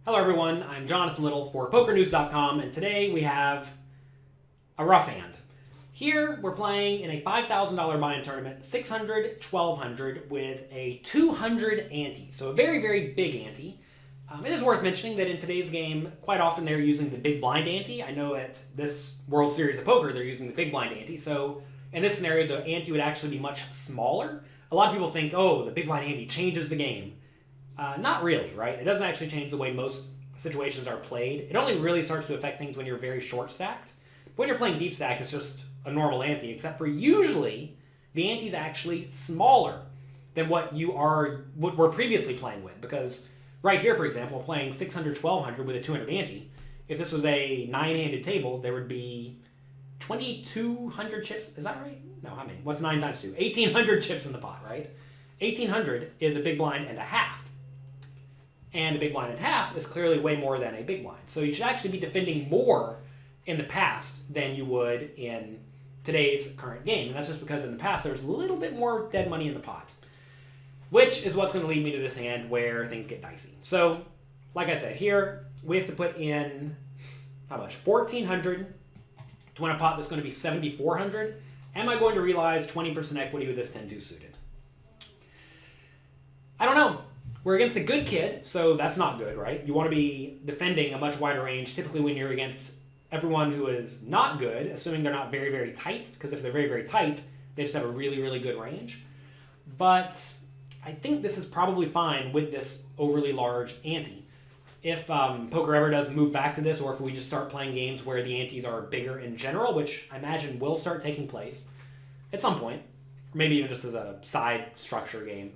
Hello everyone, I'm Jonathan Little for PokerNews.com, and today we have a rough hand. Here we're playing in a $5,000 buy-in tournament, 600, 1200 with a 200 ante, so a very, very big ante. It is worth mentioning that in today's game, quite often they're using the big blind ante. I know at this World Series of Poker they're using the big blind ante, so in this scenario the ante would actually be much smaller. A lot of people think, oh, the big blind ante changes the game. Not really, right? It doesn't actually change the way most situations are played. It only really starts to affect things when you're very short stacked. But when you're playing deep stack, it's just a normal ante, except for usually the ante is actually smaller than what we're previously playing with. Because right here, for example, we're playing 600, 1200 with a 200 ante. If this was a 9-handed table, there would be 2,200 chips. Is that right? No, how many? What's 9 times 2? 1,800 chips in the pot, right? 1,800 is a big blind and a half. And a big blind and a half is clearly way more than a big blind. So you should actually be defending more in the past than you would in today's current game. And that's just because in the past there's a little bit more dead money in the pot. Which is what's going to lead me to this hand where things get dicey. So, like I said, here we have to put in, how much? 1,400 to win a pot that's going to be 7,400. Am I going to realize 20% equity with this 10-2 suited? I don't know. We're against a good kid, so that's not good, right? You want to be defending a much wider range, typically when you're against everyone who is not good, assuming they're not very, very tight, because if they're very, very tight, they just have a really, really good range. But I think this is probably fine with this overly large ante. If poker ever does move back to this, or if we just start playing games where the antes are bigger in general, which I imagine will start taking place at some point, or maybe even just as a side structure game,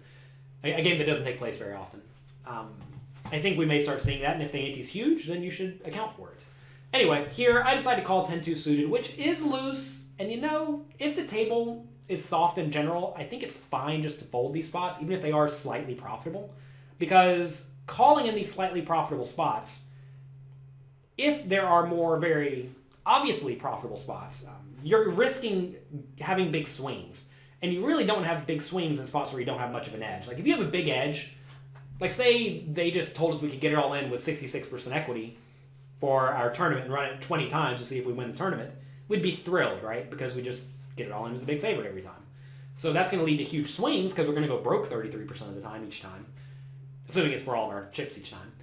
a game that doesn't take place very often. I think we may start seeing that, and if the ante's huge, then you should account for it. Anyway, here I decided to call 10-2 suited, which is loose, and you know, if the table is soft in general, I think it's fine just to fold these spots, even if they are slightly profitable, because calling in these slightly profitable spots, if there are more very obviously profitable spots, you're risking having big swings. And you really don't have big swings in spots where you don't have much of an edge. Like if you have a big edge, like say they just told us we could get it all in with 66% equity for our tournament and run it 20 times to see if we win the tournament, we'd be thrilled, right? Because we just get it all in as a big favorite every time. So that's going to lead to huge swings because we're going to go broke 33% of the time each time, assuming it's for all of our chips each time.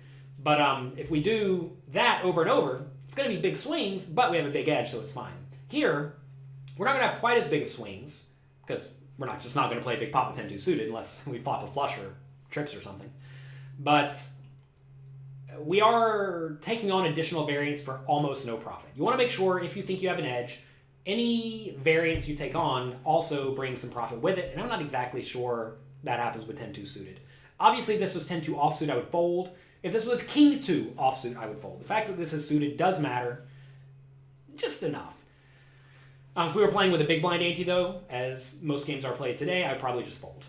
But if we do that over and over, it's going to be big swings, but we have a big edge, so it's fine. Here, we're not going to have quite as big of swings, because we're not going to play a big pot with 10-2 suited unless we flop a flush or trips or something. But we are taking on additional variance for almost no profit. You want to make sure if you think you have an edge, any variance you take on also brings some profit with it, and I'm not exactly sure that happens with 10-2 suited. Obviously, if this was 10-2 offsuit, I would fold. If this was King-2 offsuit, I would fold. The fact that this is suited does matter just enough. If we were playing with a big blind ante, though, as most games are played today, I'd probably just fold.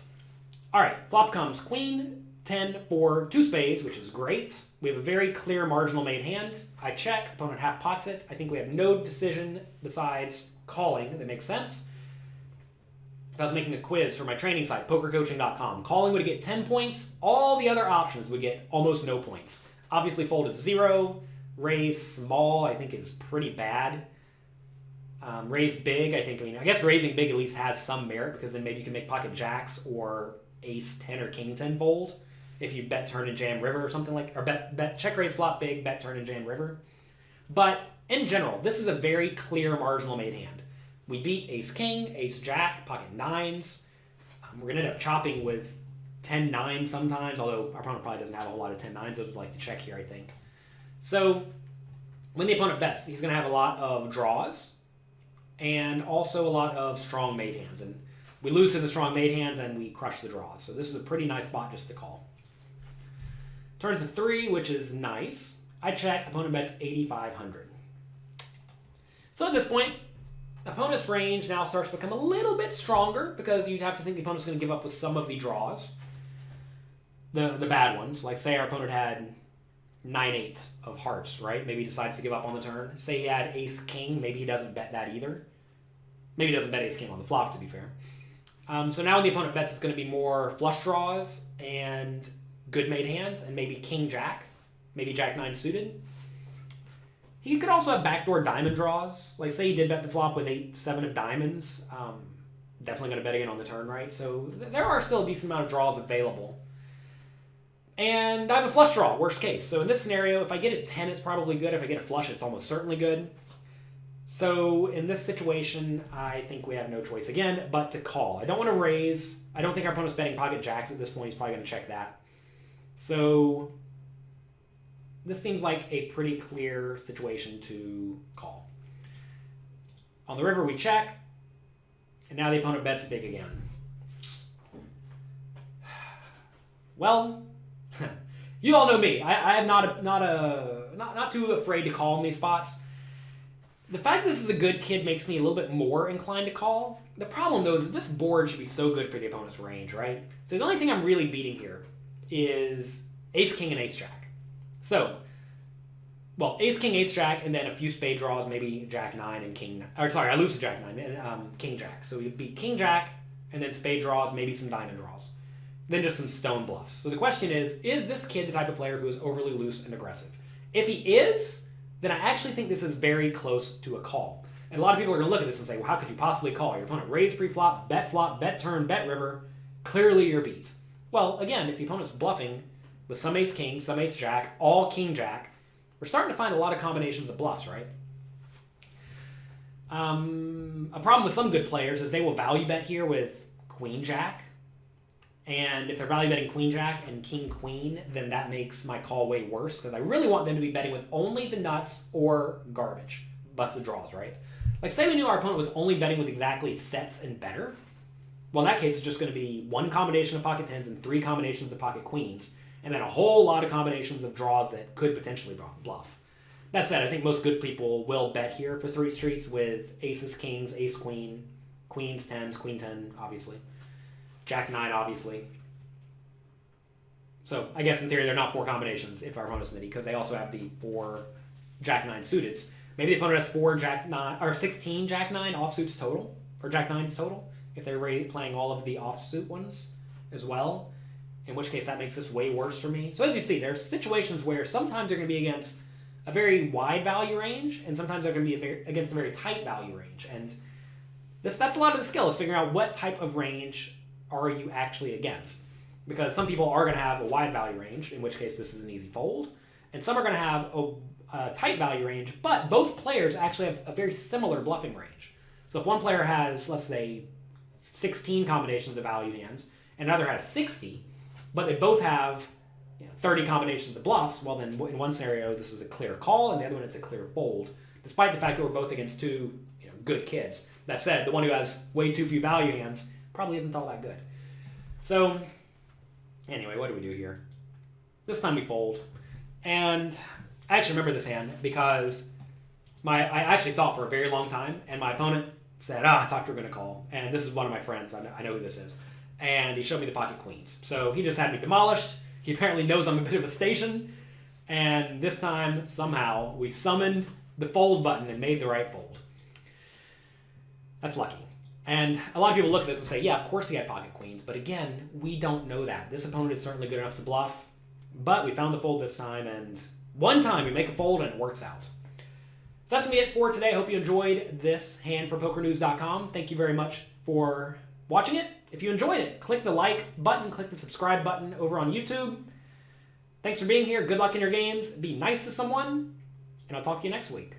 All right, flop comes Queen, 10 for 2 spades, which is great. We have a very clear marginal made hand. I check, opponent half pots it. I think we have no decision besides calling that makes sense. If I was making a quiz for my training site, PokerCoaching.com, calling would get 10 points. All the other options would get almost no points. Obviously, fold is 0. Raise small, I think, is pretty bad. Raise big, I guess raising big at least has some merit because then maybe you can make pocket jacks or ace 10 or king 10 fold if you bet turn and jam river or something like, or bet check raise flop big, bet turn and jam river. But in general, this is a very clear marginal made hand. We beat ace king, ace jack, pocket nines. We're going to end up chopping with 10-9 sometimes, although our opponent probably doesn't have a whole lot of 10-9s, so I'd like to check here, I think. So when the opponent bets, he's going to have a lot of draws and also a lot of strong made hands. And we lose to the strong made hands and we crush the draws. So this is a pretty nice spot just to call. Turns to 3, which is nice. I check, opponent bets 8,500. So at this point, opponent's range now starts to become a little bit stronger because you'd have to think the opponent's going to give up with some of the draws. The bad ones. Like say our opponent had 9-8 of hearts, right? Maybe he decides to give up on the turn. Say he had ace king, maybe he doesn't bet that either. Maybe he doesn't bet ace king on the flop, to be fair. So now when the opponent bets, it's going to be more flush draws and good made hands, and maybe king jack. maybe Jack 9 suited. He could also have backdoor diamond draws. Like, say he did bet the flop with 8-7 of diamonds. Definitely going to bet again on the turn, right? So there are still a decent amount of draws available. And I have a flush draw, worst case. So in this scenario, if I get a 10, it's probably good. If I get a flush, it's almost certainly good. So in this situation, I think we have no choice again but to call. I don't want to raise. I don't think our opponent's betting pocket jacks at this point. He's probably going to check that. So this seems like a pretty clear situation to call. On the river, we check. And now the opponent bets big again. Well, you all know me. I am not too afraid to call in these spots. The fact that this is a good kid makes me a little bit more inclined to call. The problem, though, is that this board should be so good for the opponent's range, right? So the only thing I'm really beating here is Ace King and Ace Jack. So, well, Ace King, Ace Jack, and then a few spade draws, maybe Jack 9 and King. Or sorry, I lose to Jack 9 and King Jack. So you'd be King Jack, and then spade draws, maybe some diamond draws. Then just some stone bluffs. So the question is this kid the type of player who is overly loose and aggressive? If he is, then I actually think this is very close to a call. And a lot of people are going to look at this and say, well, how could you possibly call? Your opponent raised pre-flop, bet turn, bet river. Clearly you're beat. Well, again, if the opponent's bluffing with some ace king, some ace jack, all king jack, we're starting to find a lot of combinations of bluffs, right? A problem with some good players is they will value bet here with queen jack. And if they're value betting queen jack and king queen, then that makes my call way worse because I really want them to be betting with only the nuts or garbage, busted draws, right? Like say we knew our opponent was only betting with exactly sets and better. Well, in that case, it's just going to be one combination of pocket tens and three combinations of pocket queens, and then a whole lot of combinations of draws that could potentially bluff. That said, I think most good people will bet here for three streets with aces, kings, ace, queen, queens, tens, queen 10, obviously. Jack 9, obviously. So I guess in theory they're not four combinations if our opponent's nitty because they also have the 4 Jack 9 suiteds. Maybe the opponent has 4 Jack 9 or 16 Jack 9 offsuits total or Jack 9s total if they're playing all of the offsuit ones as well. In which case that makes this way worse for me. So as you see, there's situations where sometimes they're going to be against a very wide value range and sometimes they're going to be against a very tight value range. And that's a lot of the skill is figuring out what type of range are you actually against? Because some people are going to have a wide value range, in which case this is an easy fold, and some are going to have a tight value range, but both players actually have a very similar bluffing range. So if one player has, let's say, 16 combinations of value hands, and another has 60, but they both have 30 combinations of bluffs, well then in one scenario this is a clear call, and the other one it's a clear fold, despite the fact that we're both against two good kids. That said, the one who has way too few value hands probably isn't all that good. So, anyway, what do we do here? This time we fold. And I actually remember this hand because I actually thought for a very long time, and my opponent said, I thought you were going to call. And this is one of my friends. I know who this is. And he showed me the pocket queens. So he just had me demolished. He apparently knows I'm a bit of a station. And this time, somehow, we summoned the fold button and made the right fold. That's lucky. And a lot of people look at this and say, yeah, of course he had pocket queens. But again, we don't know that. This opponent is certainly good enough to bluff. But we found the fold this time. And one time we make a fold and it works out. So that's going to be it for today. I hope you enjoyed this hand from PokerNews.com. Thank you very much for watching it. If you enjoyed it, click the like button. Click the subscribe button over on YouTube. Thanks for being here. Good luck in your games. Be nice to someone. And I'll talk to you next week.